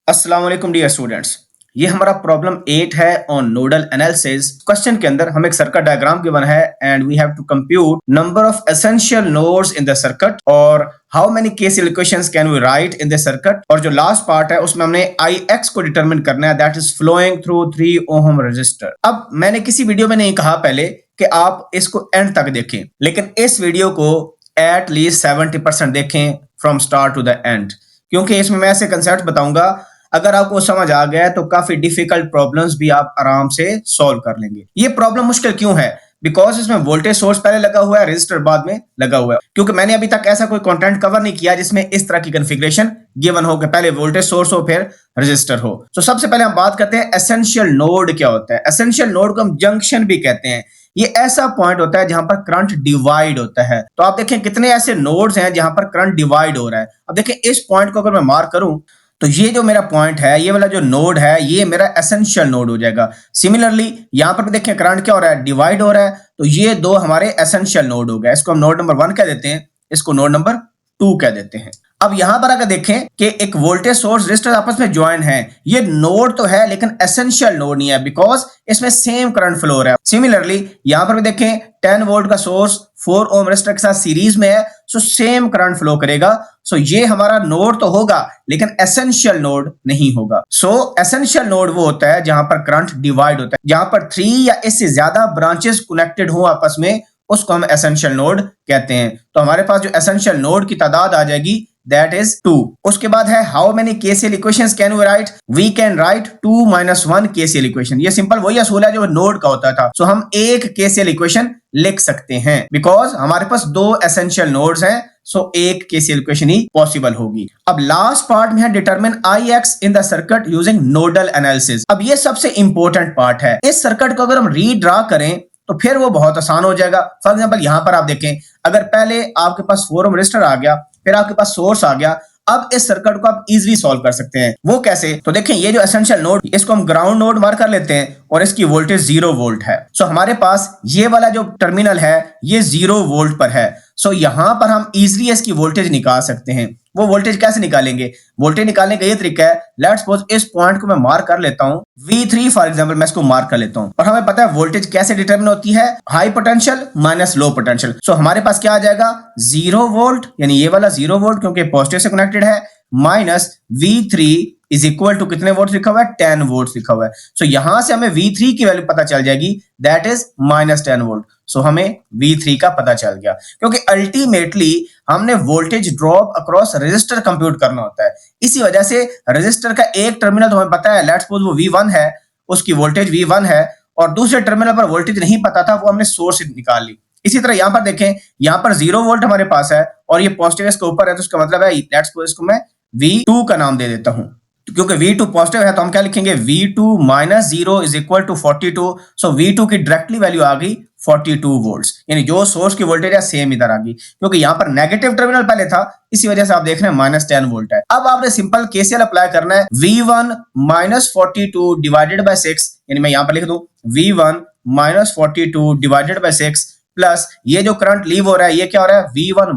अस्सलाम वालेकुम dear students. ये हमारा प्रॉब्लम 8 है ऑन नोडल एनालिसिस। क्वेश्चन के अंदर हमें एक सर्किट डायग्राम गिवन है and we have to compute number of essential nodes in the circuit और how many KCL equations can we write in the circuit. और जो लास्ट पार्ट है उसमें हमने IX को डिटरमिन करना है, that is flowing through 3 ohm resistor. अब मैंने किसी वीडियो में नहीं कहा पहले कि आप इसको एंड तक देखें, लेकिन इस वीडियो को एट लीस्ट 70% देखें from start to the end, क्योंकि इसमें मैं ऐसे कंसेप्ट बताऊंगा अगर आपको समझ आ गया तो काफी डिफिकल्ट प्रॉब्लम्स भी आप आराम से सॉल्व कर लेंगे। ये प्रॉब्लम मुश्किल क्यों है? बिकॉज इसमें वोल्टेज सोर्स पहले लगा हुआ है, रजिस्टर बाद में लगा हुआ है। क्योंकि मैंने अभी तक ऐसा कोई कंटेंट कवर नहीं किया जिसमें इस तरह की कॉन्फ़िगरेशन गिवन हो कि पहले वोल्टेज सोर्स हो फिर रजिस्टर हो। तो सबसे पहले हम बात करते हैं एसेंशियल नोड क्या होता है। एसेंशियल नोड को हम जंक्शन भी कहते हैं। ये ऐसा पॉइंट होता है जहां पर करंट डिवाइड होता है। तो आप देखें कितने ऐसे नोड्स हैं जहां पर करंट डिवाइड हो रहा है। अब देखें इस पॉइंट को अगर मैं मार्क करूं तो ये जो मेरा पॉइंट है, ये वाला जो नोड है, ये मेरा एसेंशियल नोड हो जाएगा। सिमिलरली यहां पर भी देखें करंट क्या हो रहा है, डिवाइड हो रहा है। तो ये दो हमारे एसेंशियल नोड हो गए। इसको हम नोड नंबर 1 कह देते हैं, इसको नोड नंबर 2 कह देते हैं। अब यहां पर अगर देखें कि एक वोल्टेज सोर्स रजिस्टर आपस में ज्वाइन है, ये नोड तो है लेकिन एसेंशियल नोड नहीं है बिकॉज इसमें सेम करंट फ्लो हो रहा है। सिमिलरली यहां पर भी देखें 10 वोल्ट का सोर्स 4 ओम रजिस्टर के साथ सीरीज में है, सो सेम करंट फ्लो करेगा। सो ये हमारा नोड तो होगा लेकिन एसेंशियल नोड नहीं होगा। सो एसेंशियल नोड वो होता है जहां पर करंट डिवाइड होता है, जहां पर 3 या इससे ज्यादा ब्रांचेस कनेक्टेड हो आपस में, उसको हम एसेंशियल नोड कहते हैं। तो हमारे पास जो एसेंशियल नोड की तादाद आ जाएगी दैट इज 2। उसके बाद है how many KCL equations can we write. We can write 2 - 1 KCL equation. ये सिंपल वही असूल है जो नोड का होता था। सो हम एक केसीएल इक्वेशन लिख सकते हैं बिकॉज हमारे पास दो एसेंशियल नोड्स हैं। सो एक केसीएल इक्वेशन ही पॉसिबल होगी। अब लास्ट पार्ट में है determine IX in the circuit using nodal analysis. अब ये सबसे इंपॉर्टेंट पार्ट है। इस सर्किट को अगर हम रीड्रा करें तो फिर वो बहुत आसान हो जाएगा। फॉर एग्जांपल यहां पर आप देखें, अगर पहले आपके पास 4 ओम रजिस्टर आ गया, फिर आपके पास सोर्स आ गया, अब इस सर्किट को आप इजीली सॉल्व कर सकते हैं। वो कैसे? तो देखें ये जो एसेंशियल नोड, इसको हम ग्राउंड नोड मार्क कर लेते हैं और इसकी वोल्टेज 0 वोल्ट है। सो हमारे पास ये वाला जो टर्मिनल है ये 0 वोल्ट पर है। सो यहां पर हम इजीली इसकी वोल्टेज निकाल सकते हैं। वो वोल्टेज कैसे निकालेंगे? वोल्टेज निकालने का ये तरीका है, लेट्स सपोज इस पॉइंट को मैं मार्क कर लेता हूं V3 फॉर एग्जांपल, मैं इसको मार्क कर लेता हूं और हमें पता है वोल्टेज कैसे डिटरमिन होती है, high potential minus low potential. So हमारे पास क्या आ जाएगा 0 वोल्ट, यानी ये वाला 0 वोल्ट क्योंकि पॉजिटिव से कनेक्टेड है, minus V3 is equal to कितने वोल्ट लिखा हुआ है, 10 वोल्ट लिखा हुआ है। सो यहां से हमें V3 की वैल्यू पता चल जाएगी दैट इज -10 वोल्ट। सो हमें V3 का पता चल गया क्योंकि अल्टीमेटली हमने voltage drop across resistor compute करना होता है। इसी वजह से रेजिस्टर का एक टर्मिनल तो हमें पता है, लेट्स सपोज वो V1 है, उसकी वोल्टेज V1 है, और दूसरे टर्मिनल पर वोल्टेज नहीं पता था, वो हमने सोर्स से निकाल ली। इसी तरह यहां पर देखें, यहां पर 0 वोल्ट हमारे पास है और ये पॉजिटिव इसके ऊपर है, तो इसका मतलब है लेट्स सपोज इसको मैं V2 का नाम दे देता हूं। क्योंकि V2 पॉजिटिव है तो हम क्या लिखेंगे V2 - 0 is equal to 42। So V2 की डायरेक्टली वैल्यू आ गई 42 वोल्ट्स, यानी जो सोर्स की वोल्टेज है सेम इधर आ गई, क्योंकि यहां पर नेगेटिव टर्मिनल पहले था, इसी वजह से आप देख रहे हैं -10 वोल्ट है। अब आपने सिंपल केसीएल अप्लाई करना है, V1 - 42 डिवाइडेड बाय 6, यानी मैं यहां पर लिख दूं V1 - 42 डिवाइडेड बाय 6 प्लस ये जो करंट लीव हो रहा है ये क्या हो रहा है V1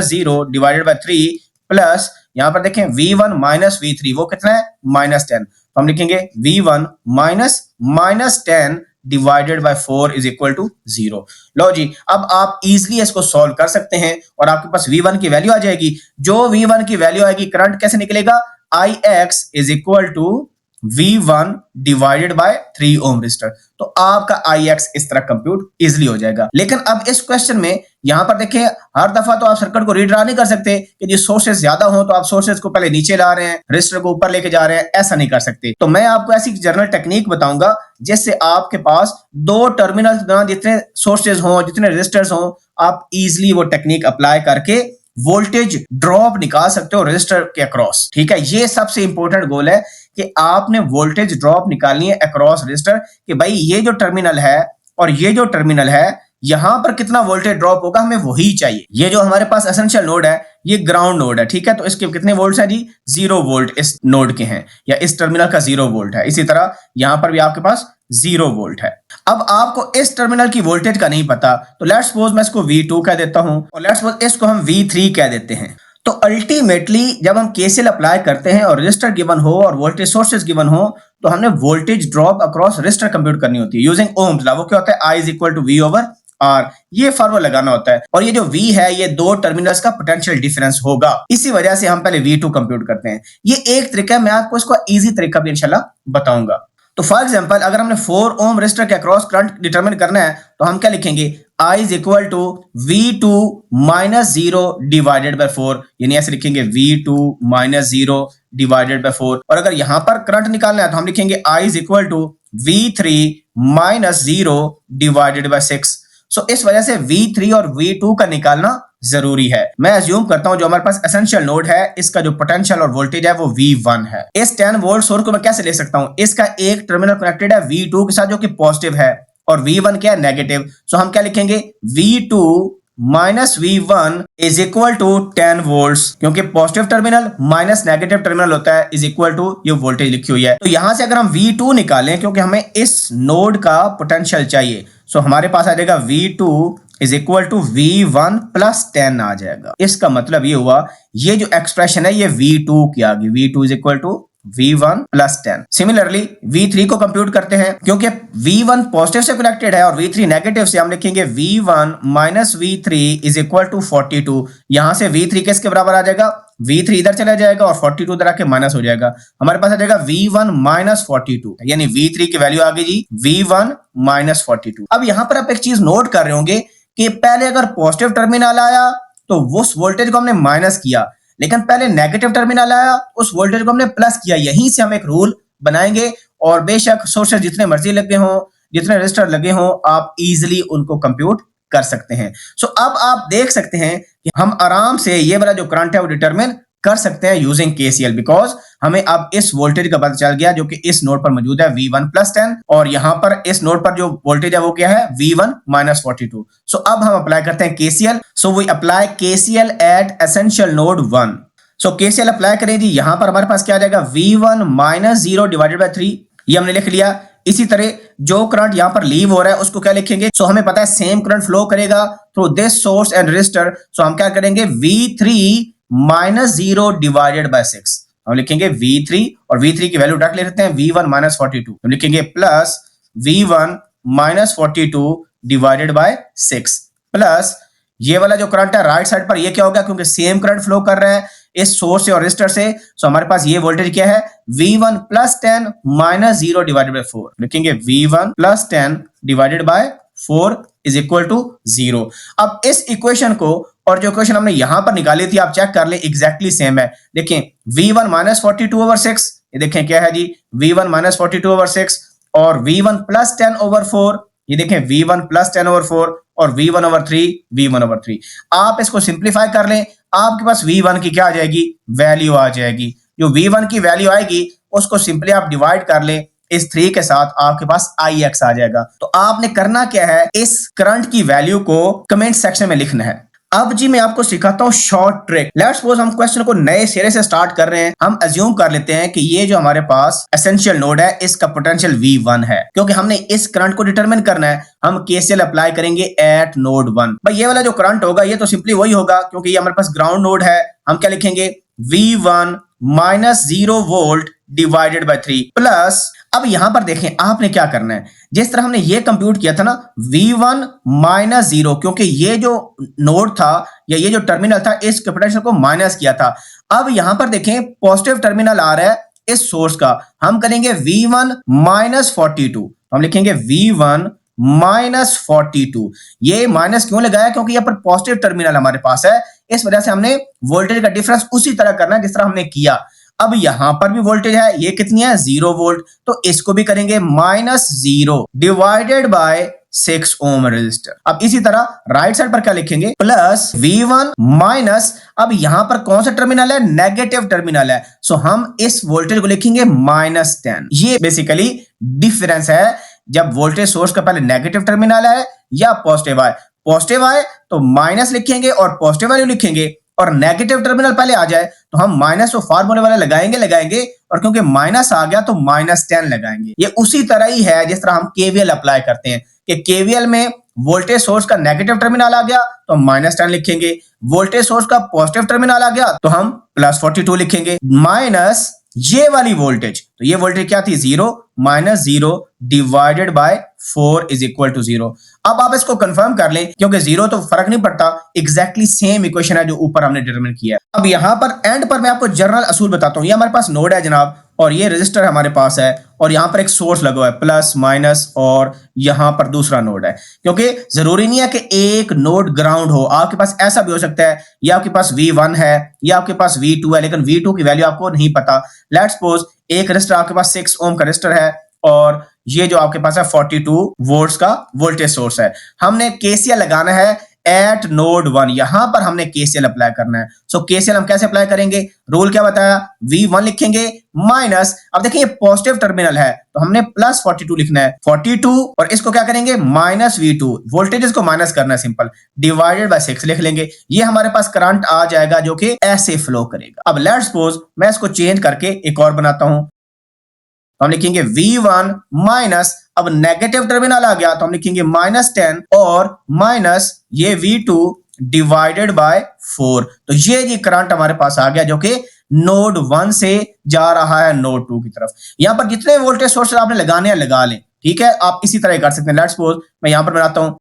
- 0 डिवाइडेड बाय 3 प्लस यहां पर देखें V1 - V3 वो कितना है -10। तो हम लिखेंगे V1 -10 divided by 4 is equal to 0। लो जी, अब आप इजीली इसको सॉल्व कर सकते हैं और आपके पास V1 की वैल्यू आ जाएगी। जो V1 की वैल्यू आएगी, करंट कैसे निकलेगा, IX is equal to V1 divided by 3 ohm resistor. तो आपका IX इस तरह कंप्यूट इजीली हो जाएगा। लेकिन अब इस क्वेश्चन में यहां पर देखें, हर दफा तो आप सर्किट को रीड्रा नहीं कर सकते कि जो सोर्सेज ज्यादा हो तो आप सोर्सेज को पहले नीचे ला रहे हैं, रजिस्टर को ऊपर लेके जा रहे हैं, ऐसा नहीं कर सकते। तो मैं आपको ऐसी जनरल टेक्निक बताऊंगा जिससे आपके पास दो टर्मिनल्स ना, जितने सोर्सेज हों, जितने रजिस्टर्स हों, आप इजीली वो टेक्निक अप्लाई करके वोल्टेज ड्रॉप निकाल सकते हो रजिस्टर के अक्रॉस। ठीक है, ये सबसे इंपॉर्टेंट गोल है कि आपने वोल्टेज ड्रॉप निकालनी है अक्रॉस रजिस्टर, कि भाई ये जो टर्मिनल है और ये जो टर्मिनल है, यहां पर कितना वोल्टेज ड्रॉप होगा हमें वही चाहिए। ये जो हमारे पास एसेंशियल नोड है ये ग्राउंड नोड है, ठीक है, तो इसके कितने वोल्ट हैं जी, 0 वोल्ट इस नोड के हैं, या इस टर्मिनल का 0 वोल्ट है। इसी तरह यहां पर भी आपके पास 0 वोल्ट है। अब आपको इस टर्मिनल की वोल्टेज का नहीं पता, तो लेट्स सपोज मैं इसको V2 कह देता हूं और लेट्स सपोज इसको हम V3 कह देते हैं। तो तो अल्टीमेटली जब हम केसीएल अप्लाई करते हैं और रेजिस्टर गिवन हो और वोल्टेज सोर्सेज गिवन हो, तो हमने voltage drop across resistor compute करनी होती है यूजिंग ओम्स लॉ। वो क्या होता है, I is equal to V over R, ये फार्मूला लगाना होता है। और ये जो V है ये दो टर्मिनल्स का पोटेंशियल डिफरेंस होगा, इसी वजह से हम पहले V2 कंप्यूट करते हैं। ये एक तरीका है, मैं आपको इसको इजी तरीका भी इंशाल्लाह बताऊंगा। तो फॉर एग्जांपल अगर हमने 4 ओम रेजिस्टर के अक्रॉस करंट डिटरमिन करना है तो हम क्या लिखेंगे, I is equal to V2 minus 0 divided by 4, यानी ऐसे लिखेंगे V2 माइनस 0 डिवाइडेड बाय 4। और अगर यहां पर करंट निकालना है तो हम लिखेंगे I is equal to V3 minus 0 divided by 6। So इस वजह से V3 और V2 का निकालना जरूरी है। मैं अज्यूम करता हूं जो हमारे पास एसेंशियल नोड है इसका जो पोटेंशियल और वोल्टेज है वो V1 है। इस 10 वोल्ट सोर्स को मैं कैसे ले सकता हूं, इसका एक टर्मिनल कनेक्टेड है V2 के साथ जो कि पॉजिटिव है और V1 क्या है, नेगेटिव। सो हम क्या लिखेंगे, V2 minus V1 is equal to 10 volts, क्योंकि positive terminal minus negative terminal होता है, इज इक्वल टू ये वोल्टेज लिखी हुई है। तो यहां से अगर हम V2 निकालें, क्योंकि हमें इस नोड का पोटेंशियल चाहिए, सो हमारे पास आ जाएगा V2 is equal to V1 plus 10 आ जाएगा। इसका मतलब ये हुआ ये जो एक्सप्रेशन है ये V2 की आ गई, V2 is equal to V1 plus 10। Similarly V3 को कंप्यूट करते हैं, क्योंकि V1 पॉजिटिव से कनेक्टेड है और V3 नेगेटिव से, हम लिखेंगे V1 minus V3 is equal to 42। यहां से V3 किसके बराबर आ जाएगा, V3 इधर चला जाएगा और 42 इधर आके माइनस हो जाएगा, हमारे पास आ जाएगा V1 माइनस 42, यानी V3 की वैल्यू आ गई जी V1 माइनस 42। अब यहां पर आप एक चीज नोट कर रहे होंगे कि पहले अगर पॉजिटिव टर्मिनल आया तो उस वोल्टेज को हमने माइनस किया, लेकिन पहले नेगेटिव टर्मिनल आया उस वोल्टेज को हमने प्लस किया। यहीं से हम एक रूल बनाएंगे और बेशक सोर्सेज जितने मर्जी लगे हों, जितने रजिस्टर लगे हों, आप इजीली उनको कंप्यूट कर सकते हैं। सो अब आप देख सकते हैं कि हम आराम से ये वाला जो करंट है वो डिटरमिन कर सकते हैं यूजिंग केसीएल, बिकॉज हमें अब इस वोल्टेज का पता चल गया जो कि इस नोड पर मौजूद है V1 प्लस 10, और यहां पर इस नोड पर जो वोल्टेज है वो क्या है, V1 माइनस 42। सो अब हम अप्लाई करते हैं KCL. So we apply KCL at essential node 1। So KCL apply करें जी, यहां पर हमारे पास क्या आ जाएगा, V1 माइनस 0 डिवाइडेड बाय 3, ये हमने लिख लिया। इसी तरह जो करंट यहां पर लीव हो रहा है उसको क्या लिखेंगे, सो हमें पता है सेम करंट फ्लो करेगा through this source and resistor, so हम क्या करेंगे, V3 माइनस 0 डिवाइडेड बाय 6, हम लिखेंगे V3 और V3 की वैल्यू डायरेक्ट ले लेते हैं V1 माइनस 42, हम लिखेंगे plus V1 minus 42 divided by 6 plus ये वाला जो करंट है राइट साइड पर ये क्या होगा, क्योंकि सेम करंट फ्लो कर रहा है इस सोर्स से और रजिस्टर से, सो हमारे पास ये वोल्टेज क्या है, V1 plus 10 minus 0 divided by 4, लिखेंगे V1 plus 10 divided by 4 is equal to 0। अब इस इक्वेशन को और जो इक्वेशन हमने यहां पर निकाली थी आप चेक कर ले, एग्जैक्टली सेम है। देखें V1 माइनस 42 ओवर 6, ये देखें क्या है जी, V1 माइनस 42 ओवर 6 और V1 प्लस 10 ओवर 4, ये देखें V1 प्लस 10 ओवर 4 और V1 ओवर 3, V1 ओवर 3। आप इसको सिंप्लीफाई कर लें, आपके पास V1 की क्या आ जाएगी, वैल्यू आ जाएगी। जो V1 की वैल्यू आएगी उसको सिंपली आप डिवाइड कर लें इस 3 के साथ, आपके पास Ix आ जाएगा। तो आपने करना क्या है, इस करंट की वैल्यू को कमेंट सेक्शन में लिखना है। अब जी मैं आपको सिखाता हूं शॉर्ट ट्रिक। लेट्स सपोज हम क्वेश्चन को नए सिरे से स्टार्ट कर रहे हैं। हम अज्यूम कर लेते हैं कि ये जो हमारे पास एसेंशियल नोड है इसका पोटेंशियल V1 है, क्योंकि हमने इस करंट को डिटरमिन करना है। हम केसीएल अप्लाई करेंगे एट नोड 1। भाई ये वाला जो करंट होगा ये तो सिंपली वही होगा, क्योंकि ये हमारे पास ग्राउंड नोड है। हम क्या लिखेंगे, V1 minus 0 volt divided by 3 plus, अब यहां पर देखें आपने क्या करना है, जिस तरह हमने ये कंप्यूट किया था ना V1 माइनस 0, क्योंकि ये जो नोड था या ये जो टर्मिनल था इस पोटेंशियल को माइनस किया था। अब यहां पर देखें पॉजिटिव टर्मिनल आ रहा है इस सोर्स का, हम करेंगे V1 माइनस 42, हम लिखेंगे V1 माइनस 42। ये माइनस क्यों लगाया, क्योंकि यहाँ पर पॉजिटिव टर्मिनल हमारे पास है, इस वजह से हमने वोल्टेज का डिफरेंस उसी तरह करना है जिस तरह हमने किया। अब यहां पर भी वोल्टेज है, ये कितनी है, 0 वोल्ट, तो इसको भी करेंगे minus 0 divided by 6 ohm resistor. अब इसी तरह राइट साइड पर क्या लिखेंगे, प्लस V1 माइनस, अब यहां पर कौन सा टर्मिनल है, नेगेटिव टर्मिनल है, सो हम इस वोल्टेज को लिखेंगे माइनस 10। ये बेसिकली डिफरेंस है जब वोल्टेज सोर्स का पहले नेगेटिव टर्मिनल है या पॉजिटिव आए। पॉजिटिव आए तो माइनस लिखेंगे और पॉजिटिव वैल्यू लिखेंगे, और नेगेटिव टर्मिनल पहले आ जाए तो हम माइनस और फार्मूले वाले लगाएंगे, और क्योंकि माइनस आ गया तो माइनस 10 लगाएंगे। ये उसी तरह ही है जिस तरह हम केवीएल अप्लाई करते हैं कि केवीएल में वोल्टेज सोर्स का नेगेटिव टर्मिनल आ गया तो हम -10 लिखेंगे, वोल्टेज सोर्स का पॉजिटिव टर्मिनल आ गया तो हम +42 लिखेंगे, माइनस ये वाली वोल्टेज, तो ये वोल्टेज क्या थी 0 minus 0 divided by 4 is equal to 0। अब आप इसको कंफर्म कर लें क्योंकि 0 तो फर्क नहीं पड़ता, एग्जैक्टली सेम इक्वेशन है जो ऊपर हमने डिटरमिन किया है। अब यहां पर एंड पर मैं आपको जनरल असूल बताता हूं। ये हमारे पास नोड है जनाब और ये रजिस्टर हमारे पास है और यहां पर एक सोर्स लगा हुआ है प्लस माइनस और यहां पर दूसरा नोड है, क्योंकि जरूरी नहीं है कि एक नोड ग्राउंड हो, आपके पास ऐसा भी हो सकता है या आपके पास V1 है या आपके पास V2 है, लेकिन V2 की वैल्यू आपको नहीं पता। लेट्स सपोज एक रजिस्टर आपके पास 6 ओम का रजिस्टर है और ये जो आपके पास है 42 वोल्ट्स का वोल्टेज सोर्स है। हमने केसीएल लगाना है एट नोड 1, यहां पर हमने केसीएल अप्लाई करना है। सो केसीएल हम कैसे अप्लाई करेंगे, रूल क्या बताया, V1 लिखेंगे माइनस, अब देखिए ये पॉजिटिव टर्मिनल है तो हमने +42 लिखना है, 42 और इसको क्या करेंगे -V2, वोल्टेज को माइनस करना है सिंपल, डिवाइडेड बाय 6 लिख लेंगे। ये हमारे पास करंट आ जाएगा जो कि ऐसे फ्लो करेगा। अब लेट्स सपोज मैं इसको चेंज करके एक और बनाता हूं, तो हम लिखेंगे V1 माइनस, अब नेगेटिव टर्मिनल आ गया तो हम लिखेंगे -10 और माइनस ये V2 डिवाइडेड बाय 4। तो ये जी करंट हमारे पास आ गया जो कि नोड 1 से जा रहा है नोड 2 की तरफ। यहां पर जितने वोल्टेज सोर्स आपने लगाने हैं लगा लें, ठीक है, आप इसी तरह कर सकते हैं। लेट्स सपोज मैं यहां पर बनाता हूं।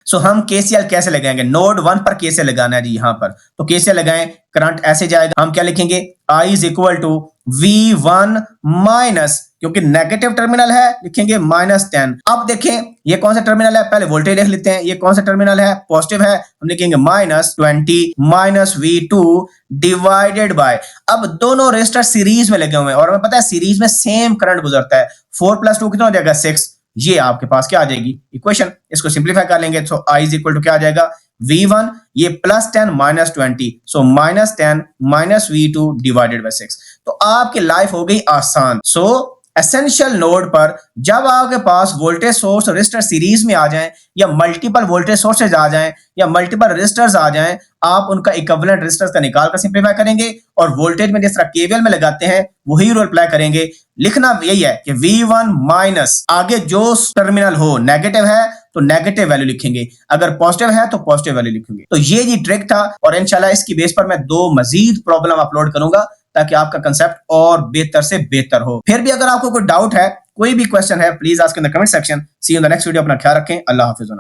सो हम केसीएल कैसे लगाएंगे, नोड 1 पर केसीएल लगाना है जी, यहां पर तो केसीएल लगाएं, करंट ऐसे जाएगा, हम क्या लिखेंगे I is equal to V1 minus, क्योंकि नेगेटिव टर्मिनल है लिखेंगे -10। अब देखें ये कौन सा टर्मिनल है, पहले वोल्टेज लिख लेते हैं, ये कौन सा टर्मिनल है, पॉजिटिव है, हम लिखेंगे -20 माइनस V2 डिवाइडेड बाय, अब दोनों रेजिस्टर सीरीज में लगे हुए हैं और हमें पता है सीरीज में सेम करंट गुजरता है, 4 + 2 कितना हो जाएगा 6, ये आपके पास क्या आ जाएगी इक्वेशन। इसको सिंपलीफाई कर लेंगे तो I इज इक्वल टू क्या आ जाएगा V1, ये +10 -20, सो -10 माइनस V2 डिवाइडेड बाय 6। तो आपकी लाइफ हो गई आसान। सो एसेंशियल नोड पर जब आपके पास वोल्टेज सोर्स और रेजिस्टर सीरीज में आ जाएं या मल्टीपल वोल्टेज सोर्सेज आ जाएं या मल्टीपल रेजिस्टर्स आ जाएं, आप उनका इक्विवेलेंट रेजिस्टर्स का निकाल कर सिंपलीफाई करेंगे और वोल्टेज में जिस तरह केवीएल में लगाते हैं वही रूल अप्लाई करेंगे। लिखना यही है कि V1 माइनस, आगे जो टर्मिनल हो नेगेटिव है तो नेगेटिव वैल्यू लिखेंगे, अगर पॉजिटिव है तो पॉजिटिव वैल्यू लिखेंगे। तो ये जी ट्रिक था और इंशाल्लाह इसकी बेस पर मैं 2 मजीद प्रॉब्लम अपलोड करूंगा ताकि आपका कंसेप्ट और बेहतर से बेहतर हो। फिर भी अगर आपको कोई डाउट है, कोई भी क्वेश्चन है, please ask in the comment section. See you in the next video. अपना ख्याल रखें। अल्लाह हाफिज़।